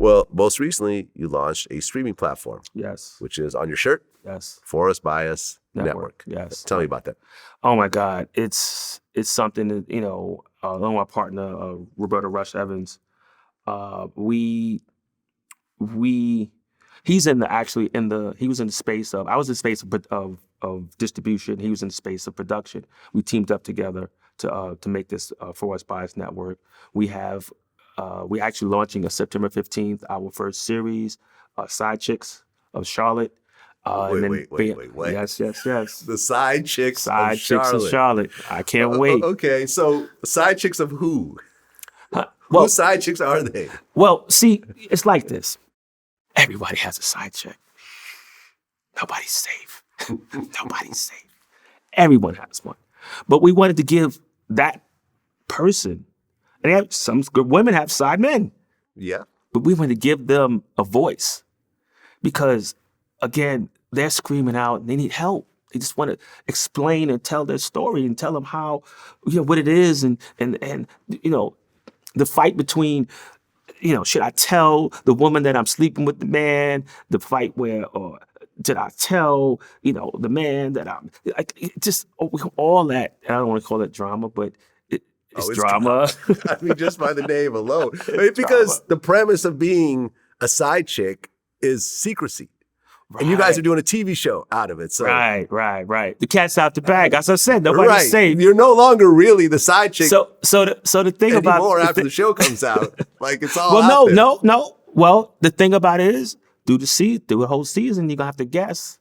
Well, most recently, you launched a streaming platform. Yes. Which is on your shirt. Yes. For Us, By Us Network. Yes. Tell me about that. Oh my God. It's something that, along with my partner, Roberta Rush Evans, he's he was in the space of, I was in the space of distribution. He was in the space of production. We teamed up together to make this For Us, By Us Network. We're actually launching on September 15th, our first series, Side Chicks of Charlotte. Wait. Yes. The Side Chicks Side of Chicks Charlotte. of Charlotte. I can't wait. Okay, so Side Chicks of who? Well, Whose side chicks are they? Well, see, it's like this. Everybody has a side chick. Nobody's safe. Nobody's safe. Everyone has one. But we wanted to give that person, and some good women have side men. Yeah. But we wanted to give them a voice because, again, they're screaming out and they need help. They just want to explain and tell their story and tell them how, what it is and the fight between, should I tell the woman that I'm sleeping with the man? The fight or did I tell, the man that I'm, just all that. I don't want to call it drama, but it's drama. I mean, just by the name alone. Because the premise of being a side chick is secrecy. Right. And you guys are doing a TV show out of it. So. Right. The cat's out the bag. As I said, nobody's safe. You're no longer really the side chick. So the thing about anymore after the show comes out, like it's all. Well, no. Well, the thing about it is, through the whole season, you're gonna have to guess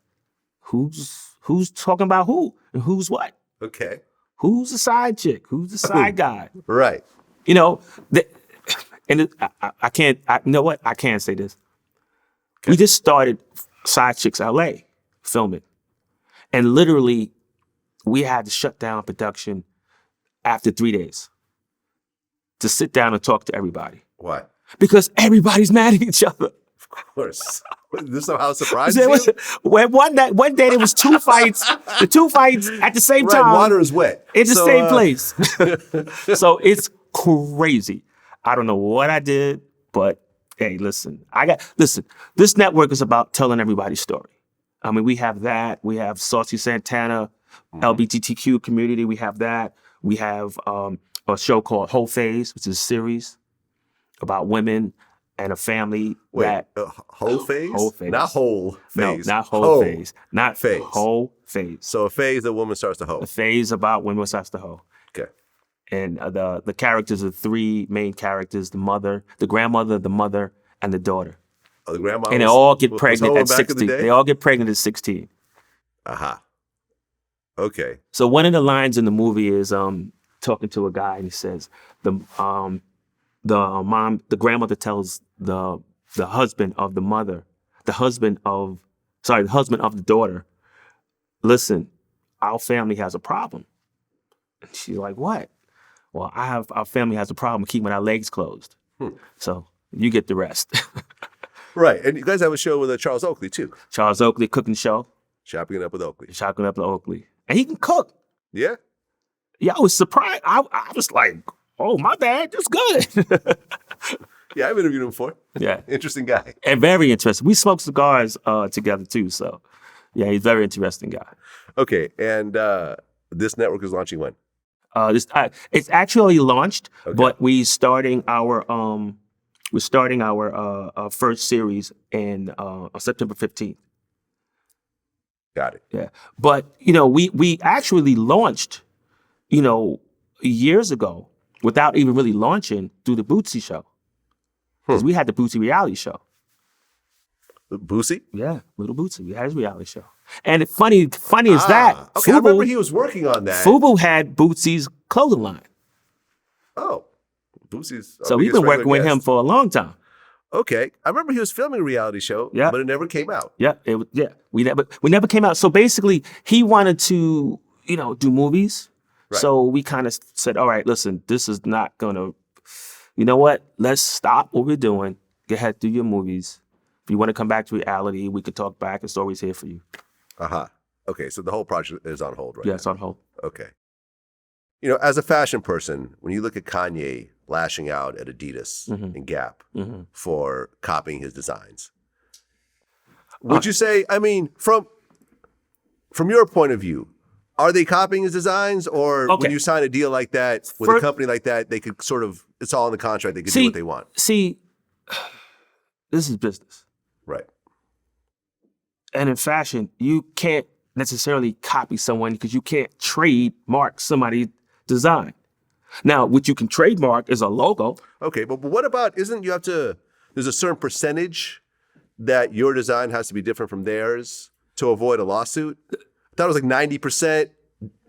who's talking about who and who's what. Okay. Who's the side chick? Who's the side guy? Right. I can't. You know what? I can't say this. Okay. We just started Side Chicks LA filming. And literally, we had to shut down production after 3 days to sit down and talk to everybody. Why? Because everybody's mad at each other. Of course. This somehow surprised you? One day there was two fights. The two fights at the same time. Water is wet. In the same place. So it's crazy. I don't know what I did, but hey, listen. This network is about telling everybody's story. I mean, we have that. We have Saucy Santana, LGBTQ community. We have that. We have a show called Hoe Phase, which is a series about women and a family. Hoe Phase? Hoe Phase. Not whole phase. No, not Hoe Phase. Not phase. Hoe Phase. So a phase, a woman starts to hoe. A phase about women starts to hoe. Okay. And the characters are three main characters: the mother, the grandmother, the mother, and the daughter. Oh, the grandma. And they all get pregnant at 16. They all get pregnant at 16. Aha. Okay. So one of the lines in the movie is talking to a guy, and he says the grandmother tells the husband of the mother, the husband of the daughter, listen, our family has a problem. And she's like, what? Well, our family has a problem keeping our legs closed. So you get the rest. Right. And you guys have a show with Charles Oakley, too. Charles Oakley, cooking show. Chopping it up with Oakley. Chopping up with Oakley. And he can cook. Yeah? Yeah, I was surprised. I was like, oh, my bad. That's good. Yeah, I've interviewed him before. Yeah. Interesting guy. And very interesting. We smoked cigars together, too. So, yeah, he's a very interesting guy. Okay. And this network is launching when? It's actually launched, but we're starting our first series on September 15th. Got it. Yeah, but we actually launched, years ago without even really launching through the Boosie show, because we had the Boosie reality show. Boosie? Yeah, Little Boosie. We had his reality show. And funny is that. Okay, Fubu, I remember he was working on that. Fubu had Boosie's clothing line. Oh, Boosie's. So we've been working with him for a long time. Okay, I remember he was filming a reality show, but it never came out. Yeah, we never came out. So basically, he wanted to, do movies. Right. So we kind of said, all right, listen, this is not gonna. You know what? Let's stop what we're doing. Go ahead, do your movies. If you want to come back to reality, we could talk back. It's always here for you. Okay, so the whole project is on hold right now. Yeah, it's on hold. Okay. As a fashion person, when you look at Kanye lashing out at Adidas Mm-hmm. and Gap for copying his designs. Would you say, I mean, from your point of view, are they copying his designs, or when you sign a deal like that with a company like that, they could sort of, it's all in the contract, they could do what they want? See, this is business. Right. And in fashion, you can't necessarily copy someone because you can't trademark somebody's design. Now, what you can trademark is a logo. Okay, but what about, there's a certain percentage that your design has to be different from theirs to avoid a lawsuit? I thought it was like 90%,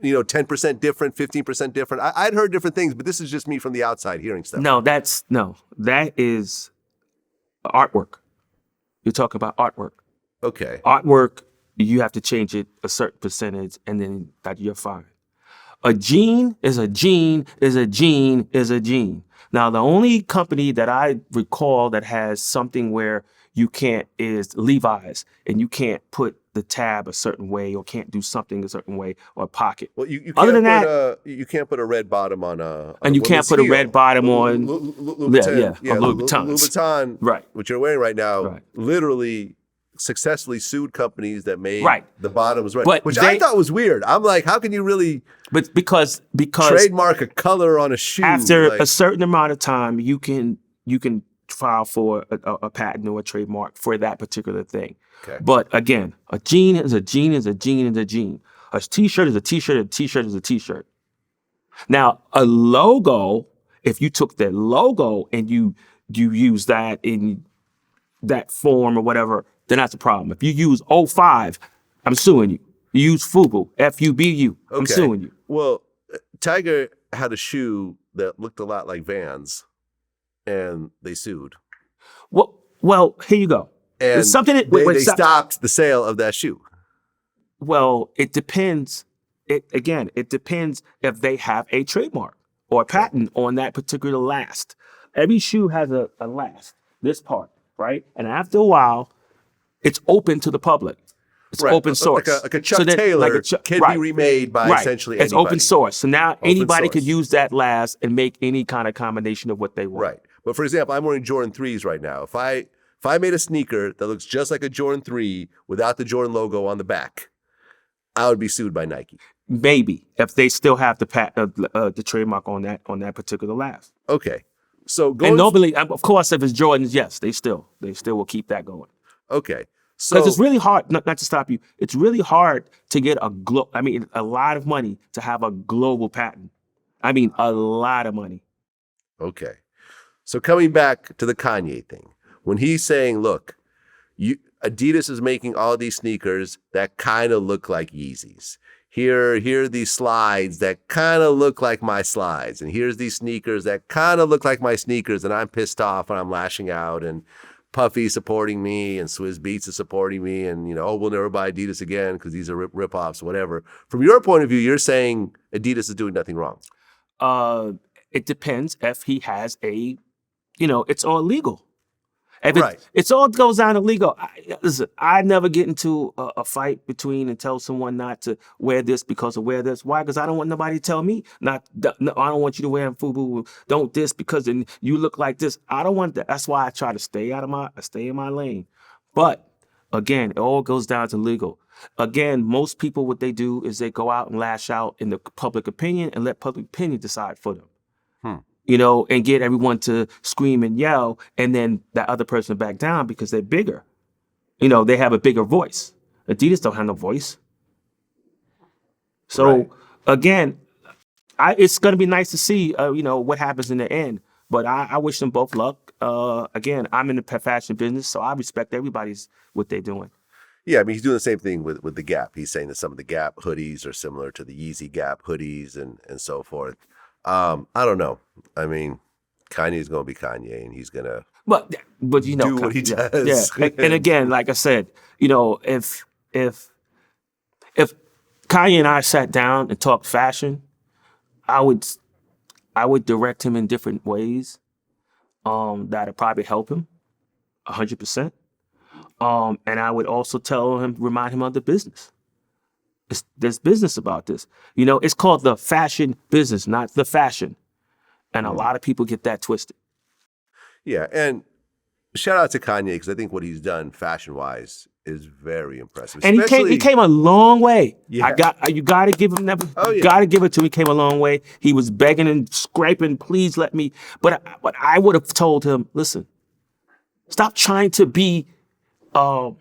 10% different, 15% different. I'd heard different things, but this is just me from the outside hearing stuff. That is artwork. You're talking about artwork. Okay. Artwork, you have to change it a certain percentage, and then that you're fine. A jean is a jean is a jean is a jean. Now, the only company that I recall that has something where you can't is Levi's, and you can't put the tab a certain way or can't do something a certain way or pocket. Well, you can't Other than that, you can't put a red bottom on a and you can't put a red bottom on Louboutin. Louis Louboutin, right? Which you're wearing right now, Right. literally successfully sued companies that made Right. the bottoms red, But which I thought was weird. I'm like, how can you really But because trademark a color on a shoe? after like, a certain amount of time, you can file for a patent or a trademark for that particular thing. Okay. But again, a jean is a jean is a jean is a jean. A t-shirt is a t-shirt, a t-shirt is a t-shirt. Now, a logo, if you took that logo and you use that in that form or whatever, then that's a problem. If you use 05, I'm suing you. You use Fubu, F-U-B-U, I'm suing you. Well, Tiger had a shoe that looked a lot like Vans, and they sued. Well, here you go. And It's something that, they stopped the sale of that shoe. Well, it depends. It depends if they have a trademark or a patent on that particular last. Every shoe has a last, this part, right? And after a while, it's open to the public. It's open source. Like a Chuck Taylor can be remade by essentially anybody. It's open source. So now anybody source. could use that last and make any kind of combination of what they want. Right. But for example, I'm wearing Jordan 3s right now. If I made a sneaker that looks just like a Jordan 3 without the Jordan logo on the back, I would be sued by Nike. Maybe if they still have the trademark on that particular last. Okay. So and nobody, of course, if it's Jordans, yes, they still will keep that going. Okay. Because it's really hard, not to stop you, it's really hard to get a lot of money to have a global patent. I mean, a lot of money. Okay. So coming back to the Kanye thing, when he's saying, look, Adidas is making all these sneakers that kind of look like Yeezys. Here are these slides that kind of look like my slides. And here's these sneakers that kind of look like my sneakers. And I'm pissed off and I'm lashing out. And Puffy supporting me and Swizz Beatz is supporting me. And, we'll never buy Adidas again because these are rip-offs, whatever. From your point of view, you're saying Adidas is doing nothing wrong. It depends if he has it's all legal. If right. It's all goes down to legal. Listen, I never get into a fight between and tell someone not to wear this because of wear this. Why? Because I don't want nobody to tell me not. No, I don't want you to wear Fubu. Don't this because then you look like this. I don't want that. That's why I try to stay in my lane. But again, it all goes down to legal. Again, most people, what they do is they go out and lash out in the public opinion and let public opinion decide for them. And get everyone to scream and yell, and then that other person back down because they're bigger. They have a bigger voice. Adidas don't have no voice. So again, it's going to be nice to see, what happens in the end. But I wish them both luck. Again, I'm in the fashion business, so I respect everybody's what they're doing. Yeah, I mean, he's doing the same thing with the Gap. He's saying that some of the Gap hoodies are similar to the Yeezy Gap hoodies and so forth. I don't know. I mean, Kanye's going to be Kanye, and he's going to but do what he does. Yeah. And again, like I said, if Kanye and I sat down and talked fashion, I would direct him in different ways that'd probably help him 100%. And I would also remind him of the business. There's business about this. It's called the fashion business, not the fashion. And a lot of people get that twisted. Yeah, and shout out to Kanye because I think what he's done fashion-wise is very impressive. And he came a long way. Yeah. You got to give him that. You got to give it to him. He came a long way. He was begging and scraping, please let me. But I would have told him, listen, stop trying to be, what's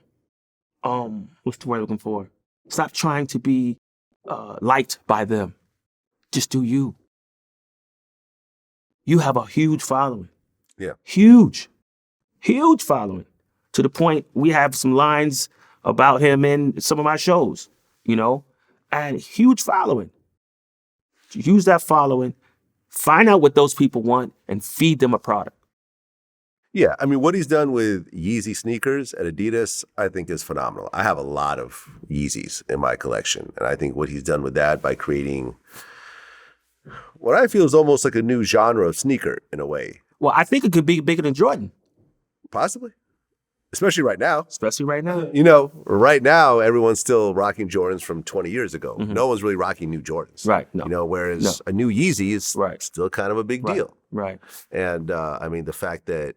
the word I'm looking for? Stop trying to be liked by them. Just do you. You have a huge following. Yeah. Huge following. To the point we have some lines about him in some of my shows, and huge following. Use that following, find out what those people want, and feed them a product. Yeah, I mean, what he's done with Yeezy sneakers at Adidas, I think is phenomenal. I have a lot of Yeezys in my collection, and I think what he's done with that by creating what I feel is almost like a new genre of sneaker in a way. Well, I think it could be bigger than Jordan. Possibly. Especially right now. Right now, everyone's still rocking Jordans from 20 years ago. Mm-hmm. No one's really rocking new Jordans. Right. No. Whereas a new Yeezy is still kind of a big deal. Right. And I mean, the fact that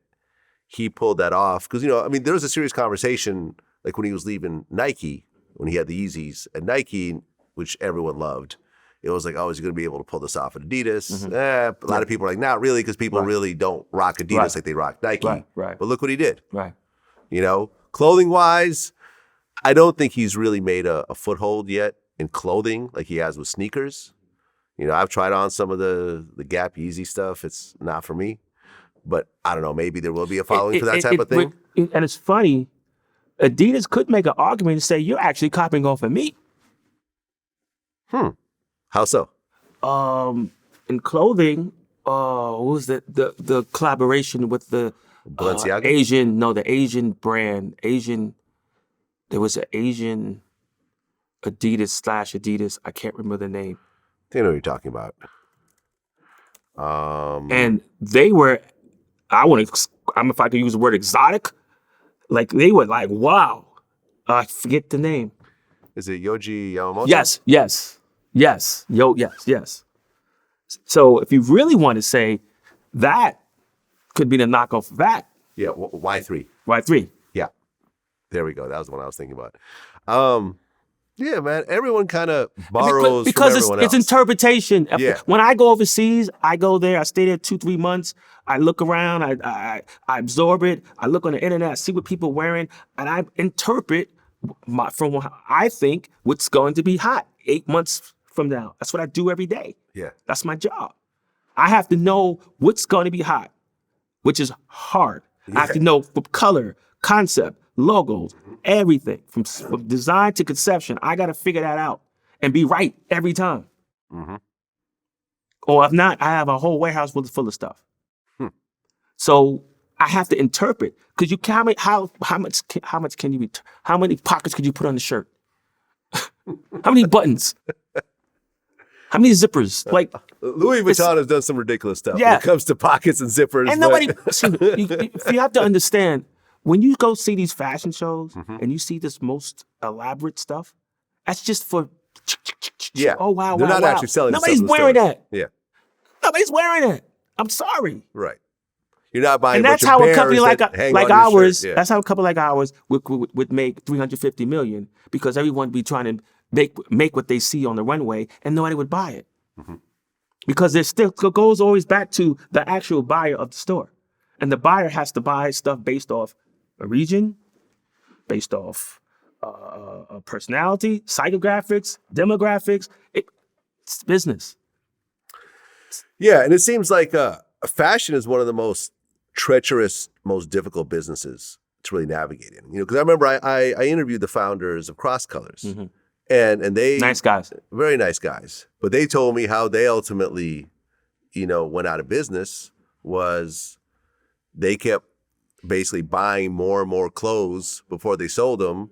he pulled that off, because, there was a serious conversation, like when he was leaving Nike, when he had the Yeezys at Nike, which everyone loved. It was like, oh, is he going to be able to pull this off at Adidas? Mm-hmm. A lot of people are like, not really, because people really don't rock Adidas like they rock Nike. Right. But look what he did. Right. Clothing-wise, I don't think he's really made a foothold yet in clothing like he has with sneakers. I've tried on some of the Gap Yeezy stuff. It's not for me. But I don't know, maybe there will be a following for that type of thing. And it's funny, Adidas could make an argument and say, you're actually copying off of me. How so? In clothing, what was the collaboration with the Balenciaga? the Asian brand. There was an Asian Adidas/Adidas. I can't remember the name. I know what you're talking about. And they were, if I could use the word exotic, like they were like, wow. I forget the name. Is it Yohji Yamamoto? Yes. Yes. So if you really want to say that could be the knockoff of that. Yeah, Y3. Y3. Yeah. There we go. That was the one I was thinking about. Yeah, man. Everyone kind of borrows because from everyone it's else. interpretation. Yeah. When I go overseas, I go there, I stay there 2-3 months, I look around, I absorb it, I look on the internet, I see what people are wearing, and I interpret from what I think what's going to be hot 8 months from now. That's what I do every day. Yeah. That's my job. I have to know what's going to be hot, which is hard. Yeah. I have to know from color, concept, logos, everything from design to conception. I got to figure that out and be right every time. Mm-hmm. Or if not, I have a whole warehouse full of stuff. So I have to interpret, because you can't. How much can you? How many pockets could you put on the shirt? How many buttons? How many zippers? Like Louis Vuitton has done some ridiculous stuff when Yeah. it comes to pockets and zippers. And but- nobody. You have to understand, when you go see these fashion shows and you see this most elaborate stuff, that's just for. Yeah. Oh wow! They're wow, not wow. actually selling. Nobody's stuff in the wearing stores. that. Yeah. Nobody's wearing that. I'm sorry. Right. You're not buying. And a that's bunch of how a company bears like that hang like on your ours. shirt. Yeah. That's how a company like ours would make 350 million, because everyone would be trying to make what they see on the runway, and nobody would buy it. Mm-hmm. Because it still goes always back to the actual buyer of the store, and the buyer has to buy stuff based off a region, based off personality, psychographics, demographics. It's business. Yeah, and it seems like fashion is one of the most treacherous, most difficult businesses to really navigate in. Because I remember I interviewed the founders of Cross Colors, Mm-hmm. and they Nice guys. very nice guys, but they told me how they ultimately, went out of business was they kept basically buying more and more clothes before they sold them.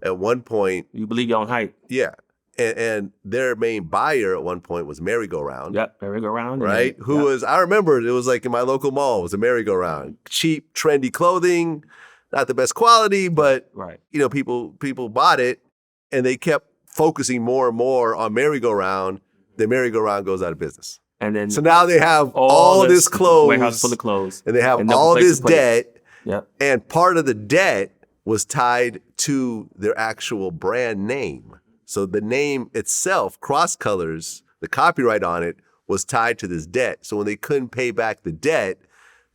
At one point, You believe your own hype. yeah. And their main buyer at one point was Merry-Go-Round. Yep, merry-go-round. Right? Who was, I remember it was like in my local mall, it was a Merry-Go-Round. Cheap, trendy clothing, not the best quality, but, Right. people bought it, and they kept focusing more and more on Merry-Go-Round. Then Merry-Go-Round goes out of business. And then So now they have all this clothes, warehouse full of clothes, and they have and no all place to this put it. debt. Yep. And part of the debt was tied to their actual brand name. So the name itself, Cross Colors, the copyright on it was tied to this debt. So when they couldn't pay back the debt,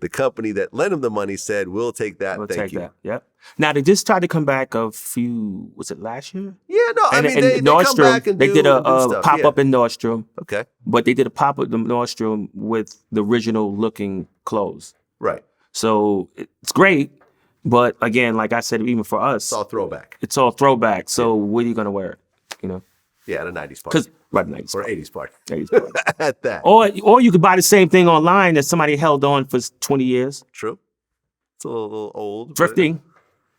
the company that lent them the money said, "We'll take that. Thank you." That. Yep. Now they just tried to come back was it last year? Yeah, no, I mean, And they come back and they did a stuff. pop up Yeah. in Nordstrom, Okay, but they did a pop up in Nordstrom with the original looking clothes. right. So it's great, but again, like I said, even for us, It's all throwback. it's all throwback. So when are you gonna wear it? You know, Yeah, at a 90s party. because right, 90s Or party. 80s party. 80s party. At that. Or you could buy the same thing online that somebody held on for 20 years. True. It's a little old. but- Thrifting,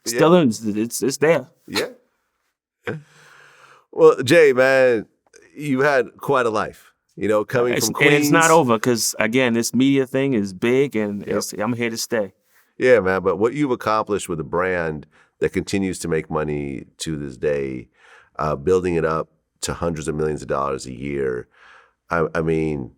still it's there. Yeah. Well, Jay, man, you had quite a life. You know, coming from Queens. And it's not over because again, this media thing is big, and I'm here to stay. Yeah, man. But what you've accomplished with a brand that continues to make money to this day, building it up to hundreds of millions of dollars a year. I mean,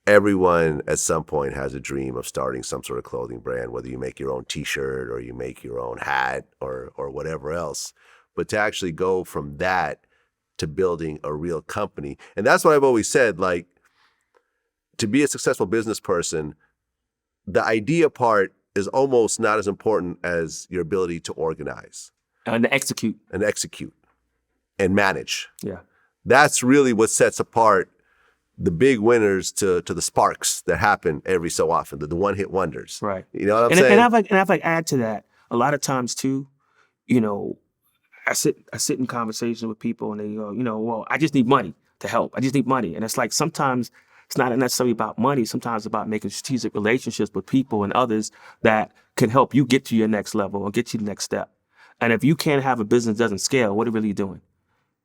everyone at some point has a dream of starting some sort of clothing brand, whether you make your own T-shirt or you make your own hat or whatever else. But to actually go from that to building a real company, and that's what I've always said. Like, to be a successful business person, the idea part is almost not as important as your ability to organize And to execute. and manage. Yeah. That's really what sets apart the big winners to the sparks that happen every so often, the one-hit wonders. Right. You know what I'm And saying? if I add to that, a lot of times too, you know, I sit in conversations with people and they go, you know, well, I just need money to help. I just need money. And it's like sometimes it's not necessarily about money. Sometimes it's about making strategic relationships with people and others that can help you get to your next level or get you the next step. And if you can't have a business that doesn't scale, what are you really doing?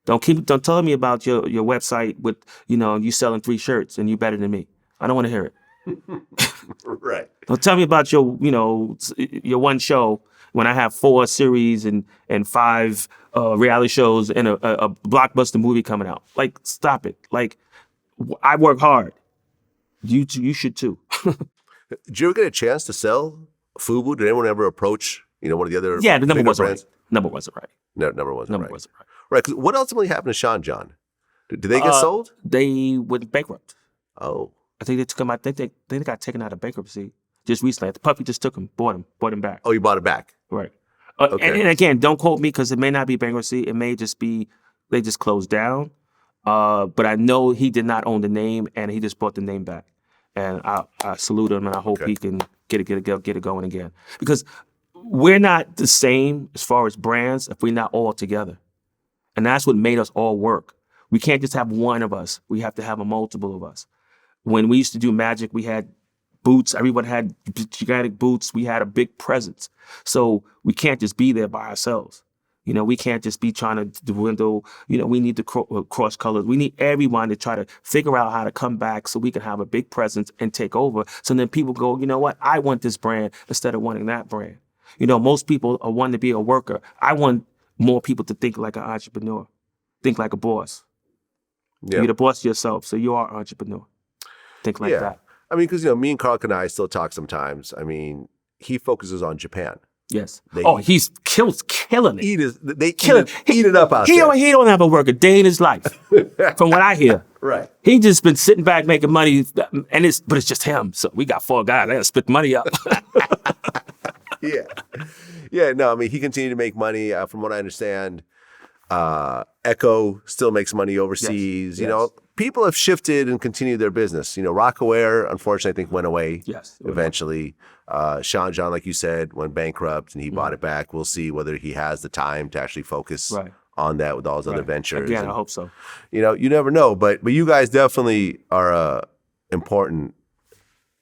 Don't tell me about your website with, you know, you selling 3 shirts and you better than me. I don't want to hear it. Right. Don't tell me about your, you know, your one show when I have 4 series and 5 reality shows and a blockbuster movie coming out. Like, stop it. Like, I work hard. You should too. Did you ever get a chance to sell Fubu? Did anyone ever approach, you know, one of the other Yeah, the number bigger wasn't brands? right. Number wasn't right. No, number wasn't Number right. wasn't right. Right. 'Cause what ultimately happened to Sean John? Did they get sold? They went bankrupt. Oh. I think they took him out. They got taken out of bankruptcy just recently. The puppy just took him, bought him back. Oh, you bought it back. Right. Okay. And again, don't quote me because it may not be bankruptcy. It may just be they just closed down. But I know he did not own the name, and he just bought the name back. And I salute him, and I hope he can get it going again. Because we're not the same as far as brands if we're not all together. And that's what made us all work. We can't just have one of us. We have to have a multiple of us. When we used to do magic, we had boots. Everyone had gigantic boots. We had a big presence. So we can't just be there by ourselves. You know, we can't just be trying to dwindle. You know, we need to cross colors. We need everyone to try to figure out how to come back so we can have a big presence and take over. So then people go, you know what? I want this brand instead of wanting that brand. You know, most people are wanting to be a worker. I want more people to think like an entrepreneur, think like a boss. Yeah. You're the boss of yourself, so you are an entrepreneur. Think like that. I mean, because, you know, me and Carl and I still talk sometimes. I mean, he focuses on Japan. Yes. They he's killing it. They eat it up out there. He don't have a work a day in his life, from what I hear. Right. He just been sitting back making money, but it's just him. So we got 4 guys. They gotta split the money up. Yeah. Yeah, no, I mean, he continued to make money. From what I understand, Echo still makes money overseas. Yes. You know, people have shifted and continued their business. You know, Rockaware, unfortunately, I think went away eventually. Sean John, like you said, went bankrupt and he bought it back. We'll see whether he has the time to actually focus on that with all his other ventures. Again, I hope so. You know, you never know, but you guys definitely are a important,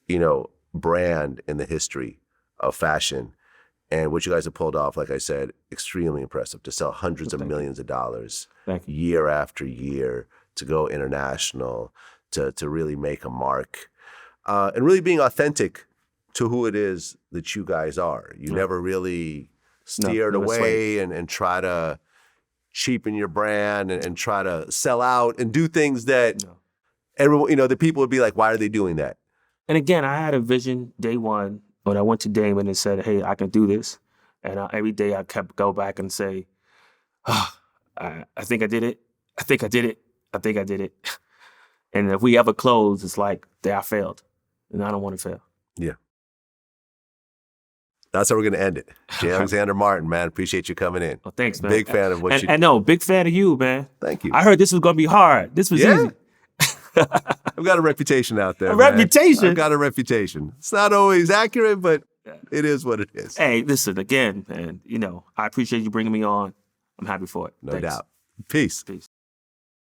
you know, brand in the history of fashion. And what you guys have pulled off, like I said, extremely impressive to sell hundreds of millions of dollars year after year, to go international, to really make a mark, and really being authentic to who it is that you guys are. You never really steered away and try to cheapen your brand and try to sell out and do things that everyone, you know, the people would be like, why are they doing that? And again, I had a vision day one when I went to Damon and said, hey, I can do this. And every day I kept go back and say, I think I did it. I think I did it. I think I did it. And if we ever close, it's like, I failed. And I don't want to fail. Yeah. That's how we're going to end it. J. Alexander Martin, man, appreciate you coming in. Well, thanks, man. Big fan of what you do. And no, big fan of you, man. Thank you. I heard this was going to be hard. This was easy. I've got a reputation out there. A reputation? I've got a reputation. It's not always accurate, but it is what it is. Hey, listen, again, man, you know, I appreciate you bringing me on. I'm happy for it. No Thanks. doubt. Peace. Peace.